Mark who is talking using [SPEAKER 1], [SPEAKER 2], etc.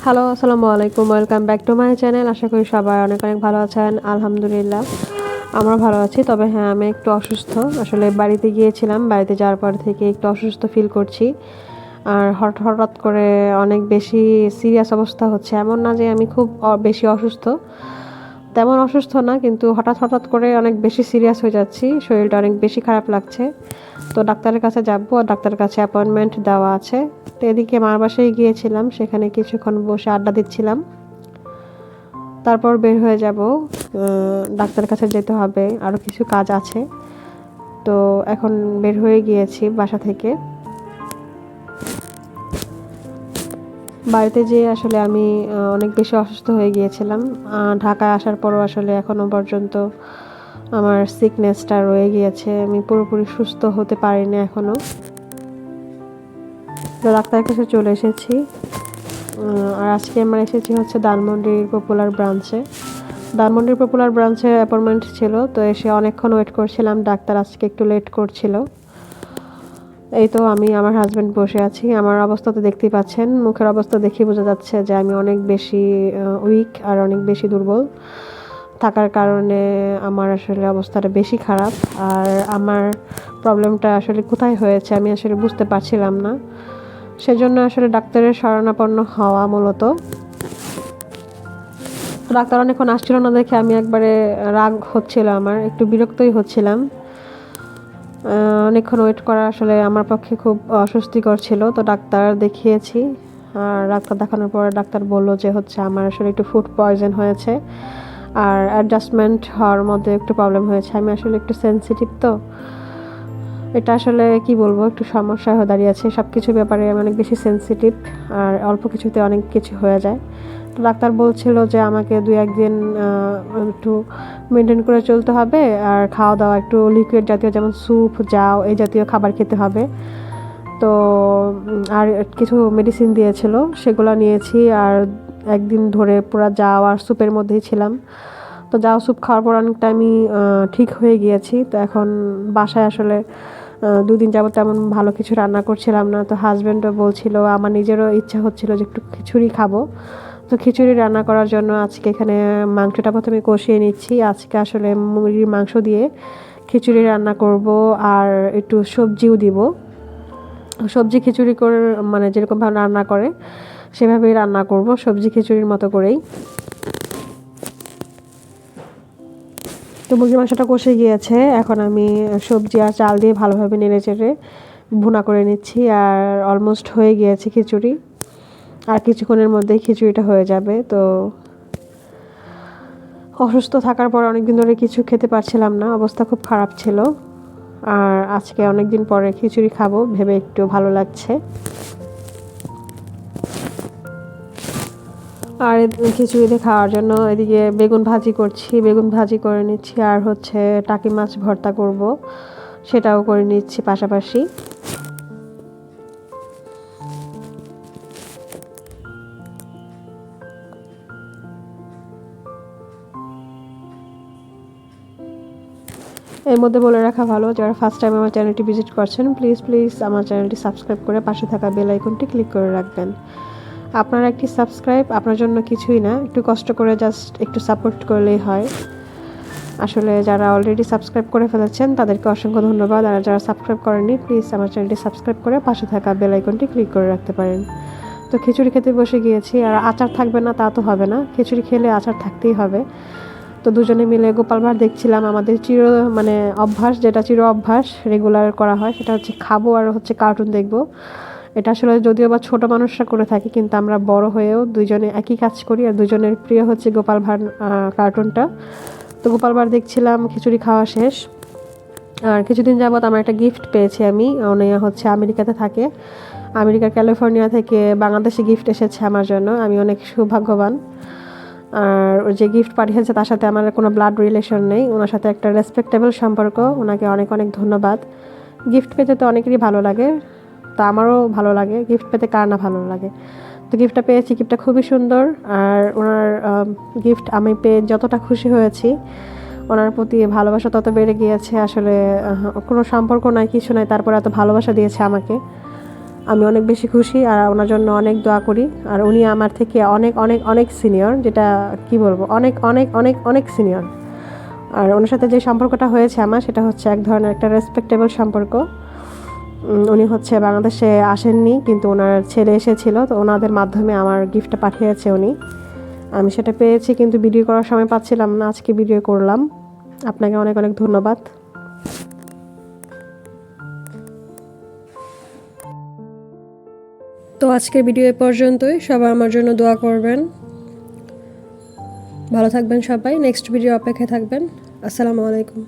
[SPEAKER 1] Hello, আসসালামু আলাইকুম। Welcome back to my channel. আশা করি সবাই অনেক অনেক ভালো আছেন। আলহামদুলিল্লাহ আমরা ভালো আছি। তবে হ্যাঁ, আমি একটু অসুস্থ। আসলে বাড়িতে গিয়েছিলাম। বাড়িতে যাওয়ার পর থেকে একটু অসুস্থ ফিল করছি। আর হঠাৎ করে অনেক বেশি সিরিয়াস অবস্থা হচ্ছে। এমন না যে আমি খুব বেশি অসুস্থ, তেমন অসুস্থ না, কিন্তু হঠাৎ করে অনেক বেশি সিরিয়াস হয়ে যাচ্ছি। শরীরটা অনেক বেশি খারাপ লাগছে। তো ডাক্তারের কাছে যাবো, আর ডাক্তারের কাছে অ্যাপয়েন্টমেন্ট দেওয়া আছে। তো এদিকে মার বাসায় গিয়েছিলাম, সেখানে কিছুক্ষণ বসে আড্ডা দিচ্ছিলাম। তারপর বের হয়ে যাব, ডাক্তারের কাছে যেতে হবে, আরও কিছু কাজ আছে। তো এখন বের হয়ে গিয়েছি বাসা থেকে। বাড়িতে যেয়ে আসলে আমি অনেক বেশি অসুস্থ হয়ে গিয়েছিলাম। ঢাকায় আসার পরও আসলে এখনও পর্যন্ত আমার সিকনেসটা রয়ে গিয়েছে। আমি পুরোপুরি সুস্থ হতে পারিনি এখনও। তো ডাক্তারের কাছে চলে এসেছি। আর আজকে আমরা এসেছি হচ্ছে ধানমন্ডির পপুলার ব্রাঞ্চে অ্যাপয়েন্টমেন্ট ছিল। তো এসে অনেকক্ষণ ওয়েট করছিলাম। ডাক্তার আজকে একটু লেট করছিল। এই তো আমি আমার হাজব্যান্ড বসে আছি। আমার অবস্থা তো দেখতেই পাচ্ছেন, মুখের অবস্থা দেখেই বোঝা যাচ্ছে যে আমি অনেক বেশি উইক আর অনেক বেশি দুর্বল থাকার কারণে আমার আসলে অবস্থাটা বেশি খারাপ। আর আমার প্রবলেমটা আসলে কোথায় হয়েছে আমি আসলে বুঝতে পারছিলাম না। সেজন্য আসলে ডাক্তারের শরণাপন্ন হওয়া মূলত। ডাক্তার অনেকক্ষণ আসছিল না দেখে আমি একবারে রাগ হচ্ছিল, আমার একটু বিরক্তই হচ্ছিলাম। অনেকক্ষণ ওয়েট করা আসলে আমার পক্ষে খুব অস্বস্তিকর ছিল। তো ডাক্তার দেখিয়েছি। আর ডাক্তার দেখানোর পরে ডাক্তার বলল যে হচ্ছে আমার আসলে একটু ফুড পয়জন হয়েছে, আর অ্যাডজাস্টমেন্ট হওয়ার মধ্যে একটু প্রবলেম হয়েছে। আমি আসলে একটু সেনসিটিভ, তো এটা আসলে কি বলবো, একটু সমস্যা হয়ে দাঁড়িয়েছে। সব কিছু ব্যাপারে আমি অনেক বেশি সেনসিটিভ, আর অল্প কিছুতে অনেক কিছু হয়ে যায়। তো ডাক্তার বলছিল যে আমাকে 2-1 দিন একটু মেনটেন করে চলতে হবে, আর খাওয়া দাওয়া একটু লিকুইড জাতীয়, যেমন স্যুপ, জাউ এই জাতীয় খাবার খেতে হবে। তো আর কিছু মেডিসিন দিয়েছিল, সেগুলো নিয়েছি। আর একদিন ধরে পুরো জাউ আর স্যুপের মধ্যেই ছিলাম। তো জাউ স্যুপ খাওয়ার পর অনেকটা আমি ঠিক হয়ে গিয়েছি। তো এখন বাসায় আসলে 2 দিন যাবত তেমন ভালো কিছু রান্না করছিলাম না। তো হাজব্যান্ডও বলছিল, আমার নিজেরও ইচ্ছা হচ্ছিল যে একটু খিচুড়ি খাবো। তো খিচুড়ি রান্না করার জন্য আজকে এখানে মাংসটা প্রথমে কষিয়ে নিচ্ছি। আজকে আসলে মুরগির মাংস দিয়ে খিচুড়ি রান্না করব, আর একটু সবজিও দিব। সবজি খিচুড়ি করে, মানে যেরকমভাবে রান্না করে সেভাবেই রান্না করব, সবজি খিচুড়ির মতো করেই। তো মুরগির মাংসটা কষে গিয়েছে। এখন আমি সবজি আর চাল দিয়ে ভালোভাবে নেড়েচেড়ে ভুনা করে নিচ্ছি। আর অলমোস্ট হয়ে গিয়েছে খিচুড়ি, আর কিছুক্ষণের মধ্যেই খিচুড়িটা হয়ে যাবে। তো অসুস্থ থাকার পর অনেকদিন ধরে কিছু খেতে পারছিলাম না, অবস্থা খুব খারাপ ছিল। আর আজকে অনেকদিন পরে খিচুড়ি খাবো ভেবে একটু ভালো লাগছে। আর খিচুড়িতে খাওয়ার জন্য এদিকে বেগুন ভাজি করে নিচ্ছি। আর হচ্ছে টাকি মাছ ভর্তা করব, সেটাও করে নিচ্ছি পাশাপাশি। এর মধ্যে বলে রাখা ভালো, যারা ফার্স্ট টাইম আমার চ্যানেলটি ভিজিট করছেন, প্লিজ আমার চ্যানেলটি সাবস্ক্রাইব করে পাশে থাকা বেল আইকনটি ক্লিক করে রাখবেন। আপনার একটি সাবস্ক্রাইব আপনার জন্য কিছুই না, একটু কষ্ট করে জাস্ট একটু সাপোর্ট করলেই হয়। আসলে যারা অলরেডি সাবস্ক্রাইব করে ফেলেছেন তাদেরকে অসংখ্য ধন্যবাদ। আর যারা সাবস্ক্রাইব করেননি, প্লিজ আমার চ্যানেলটি সাবস্ক্রাইব করে পাশে থাকা বেল আইকনটি ক্লিক করে রাখতে পারেন। তো খিচুড়ি খেতে বসে গিয়েছি। আর আচার থাকবে না তা তো হবে না, খিচুড়ি খেলে আচার থাকতেই হবে। তো দুজনে মিলে গোপাল ভাঁড় দেখছিলাম। আমাদের চির অভ্যাস রেগুলার করা হয়, সেটা হচ্ছে খাবো আর হচ্ছে কার্টুন দেখবো। এটা আসলে যদিও বা ছোট মানুষরা করে থাকে, কিন্তু আমরা বড় হয়েও দুজনে একই কাজ করি। আর দুজনের প্রিয় হচ্ছে গোপাল ভাঁড় কার্টুনটা। তো গোপাল ভাঁড় দেখছিলাম, খিচুড়ি খাওয়া শেষ। আর কিছুদিন যাবত আমার একটা গিফট পেয়েছি। আমি হচ্ছে আমেরিকাতে থাকে, আমেরিকার ক্যালিফোর্নিয়া থেকে বাংলাদেশে গিফট এসেছে আমার জন্য। আমি অনেক সৌভাগ্যবান। আর যে গিফট পাঠিয়েছে তার সাথে আমার কোনো ব্লাড রিলেশন নেই, ওনার সাথে একটা রেসপেক্টেবল সম্পর্ক। ওনাকে অনেক অনেক ধন্যবাদ। গিফট পেতে তো অনেকেরই ভালো লাগে, তা আমারও ভালো লাগে। গিফট পেতে কার না ভালো লাগে। তো গিফটটা পেয়েছি, গিফটটা খুবই সুন্দর। আর ওনার গিফট আমি পেয়ে যতটা খুশি হয়েছি, ওনার প্রতি ভালোবাসা তত বেড়ে গিয়েছে। আসলে কোনো সম্পর্ক নাই, কিছু নাই, তারপর এত ভালোবাসা দিয়েছে আমাকে। আমি অনেক বেশি খুশি আর ওনার জন্য অনেক দোয়া করি। আর উনি আমার থেকে অনেক অনেক অনেক সিনিয়র, যেটা কি বলবো, অনেক অনেক অনেক অনেক সিনিয়র। আর ওনার সাথে যে সম্পর্কটা হয়েছে আমার, সেটা হচ্ছে এক ধরনের একটা রেসপেক্টেবল সম্পর্ক। উনি হচ্ছে বাংলাদেশে আসেননি, কিন্তু ওনার ছেলে এসেছিল, তো ওনাদের মাধ্যমে আমার গিফটটা পাঠিয়েছে উনি। আমি সেটা পেয়েছি, কিন্তু ভিডিও করার সময় পাচ্ছিলাম না, আজকে ভিডিও করলাম। আপনাকে অনেক অনেক ধন্যবাদ। তো আজকের ভিডিও এ পর্যন্তই। সবাই আমার জন্য দোয়া করবেন। ভালো থাকবেন সবাই, নেক্সট ভিডিও অপেক্ষায় থাকবেন। আসসালামু আলাইকুম।